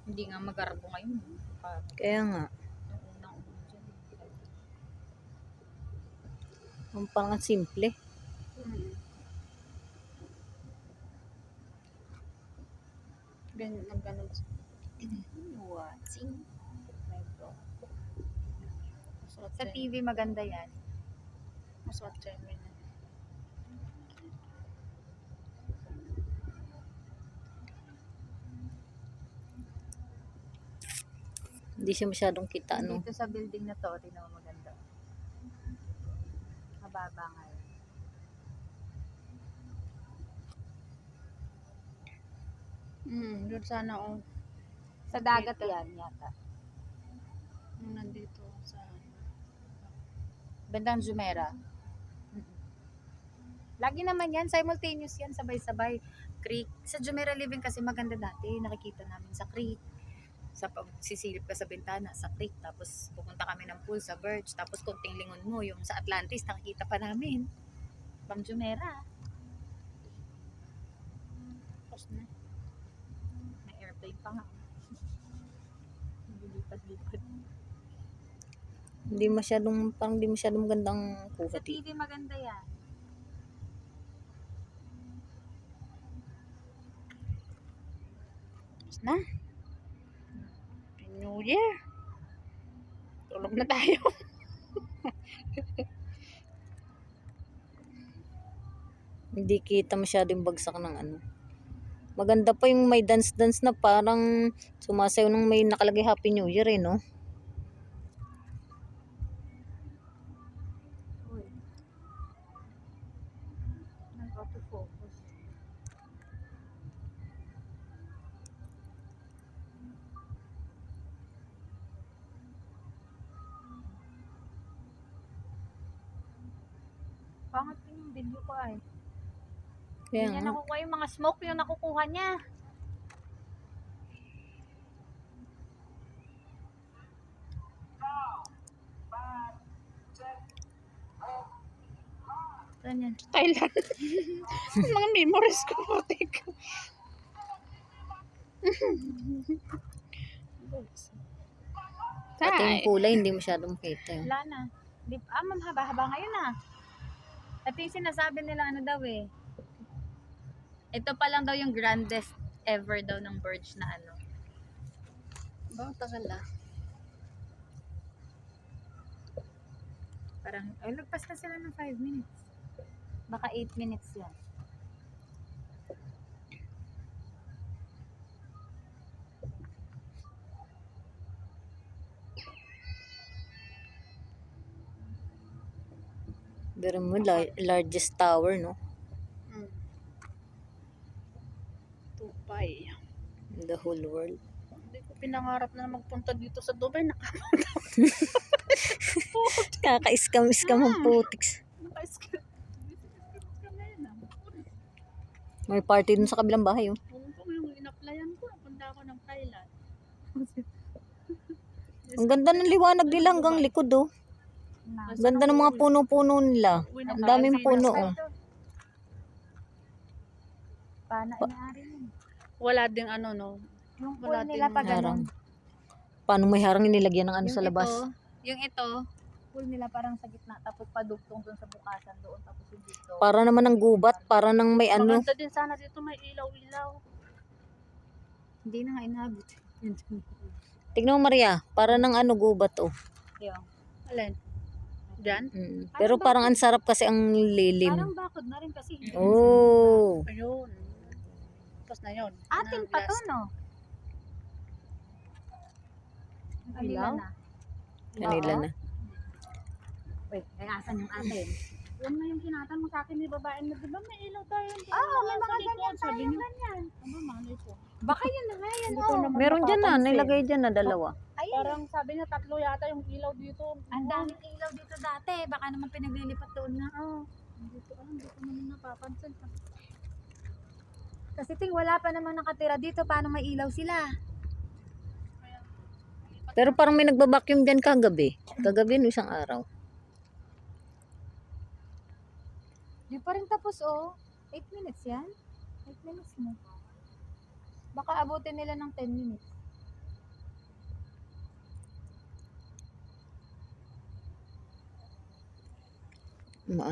Hindi nga magarbo ngayon. Kaya nga. Yung unang-una dyan. Ang parang simple. Ganun. Watching. Sa TV maganda yan. Maswat siya yun. Hindi siya masyadong kita, no? Dito sa building na to, tingnan mo maganda. Mababa nga yun. Doon sana Sa dagat yan yata. nandito sa Bandang Jumeirah. Lagi naman yan, simultaneous yan, sabay-sabay. Creek. Sa Jumeirah Living kasi maganda dati, nakikita namin sa creek. Sa pagsisilip ka sa bintana, sa creek. Tapos pupunta kami ng pool sa Birch. Tapos konting lingon mo, yung sa Atlantis, nakikita pa namin. Pang Jumeirah. tapos na. May airplane pa nga. Lilipat-lipat. Parang hindi masyadong magandang Sa kuha. TV maganda yan. Tapos na. New Year. Tulog na tayo. Hindi kita masyadong bagsak ng ano. Maganda pa yung may dance-dance na parang sumasayaw nung may nakalagay Happy New Year, eh, no? Uy. Nag-auto-focus. Pangat din yung video ko ay. Kaya Hindi niya nga. nakukuha yung mga smoke yung nakukuha niya. Saan yan? Thailand. Mga memories ko. Putik. Pati yung kulay hindi masyadong kita. Eh. Wala na. Ma'am, haba-haba ngayon ah. At yung sinasabi nila ano daw eh. Ito pa lang daw yung grandest ever daw ng Burj na ano. Ba, tagal ah. Parang, ay lagpas na sila ng 5 minutes. Baka 8 minutes yan. Pero mo, largest tower, no? Dubai. In the whole world. Hindi ko pinangarap na magpunta dito sa Dubai. Kaka-scam ang putiks. May party dun sa kabilang bahay, oh. Kung yung in-applyan ko, punta ako ng Thailand. Ang ganda ng liwanag nila hanggang likod, oh. Ang ganda ng mga puno-puno nila. Ang daming puno, oh. Paano inaari yun? Wala ding ano, no? Yung pool Wala nila din pa Harang. ganun. Paano may harang nilagyan ng ano Yung sa labas? yung ito, pool nila parang sa gitna, tapos padugtong dun sa bukasan doon, tapos yung dito. Para naman ng gubat, para nang may ano. Maganda din sana dito may ilaw-ilaw. Hindi na nga inabot. Tignan mo, Maria, para ng ano gubat, oh. Yung, Alin? Diyan? Pero parang ang sarap kasi ang lilim. parang bakod na rin kasi. Oh. Ayun. Tapos na yun. Atin pa to, no? Ilaw? Na. Kanila na. Wait, ay asan yung atin? Yan na yung kinatan mo sa akin ni babae na, di ba may ilaw tayo? May mga ganyan Sabi tayo, niyo, ganyan. ano mga ito? Baka yun na nga yan, Hindi ko oh. naman Meron dyan na, napapansin. nilagay dyan na dalawa. Ayun, Parang sabi niya tatlo yata yung ilaw dito. ang daming ilaw dito dati. Baka naman pinaglilipat doon na, oh. Hindi ko alam, hindi ko naman napapansin. Kasi wala pa naman nakatira dito, paano may ilaw sila? Pero parang may nagbabacuum dyan kagabi. Kagabi no isang araw. Di pa rin tapos, oh. 8 minutes yan. 8 minutes na. Baka abutin nila ng 10 minutes. Ma-